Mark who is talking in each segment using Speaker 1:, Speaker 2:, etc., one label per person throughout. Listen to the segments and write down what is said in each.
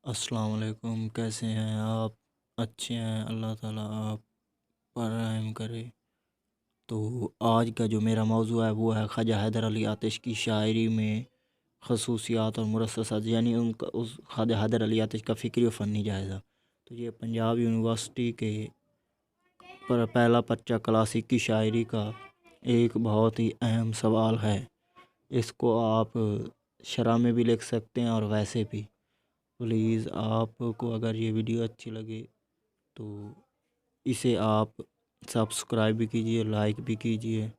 Speaker 1: अस्सलाम वालेकुम। कैसे हैं आप? अच्छे हैं, अल्लाह ताला आप पर रहम करे। तो आज का जो मेरा मौजू है वो है ख्वाजा हैदर अली आतिश की शायरी में खसूसियात और मुरस्ससात, यानी उनका उस ख्वाजा हैदर अली आतिश का फ़िक्री व फ़न्नी जायज़ा। तो ये पंजाब यूनिवर्सिटी के पर पहला पर्चा क्लासिक की शायरी का एक बहुत ही अहम सवाल है। इसको आप शरह में भी लिख सकते हैं और वैसे भी। प्लीज़ आपको अगर ये वीडियो अच्छी लगे तो इसे आप सब्सक्राइब भी कीजिए, लाइक भी कीजिए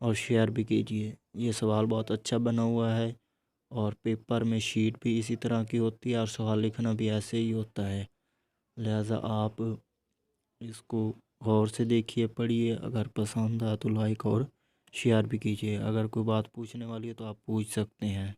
Speaker 1: और शेयर भी कीजिए। ये सवाल बहुत अच्छा बना हुआ है और पेपर में शीट भी इसी तरह की होती है और सवाल लिखना भी ऐसे ही होता है। लिहाजा आप इसको गौर से देखिए, पढ़िए। अगर पसंद आए तो लाइक और शेयर भी कीजिए। अगर कोई बात पूछने वाली है तो आप पूछ सकते हैं।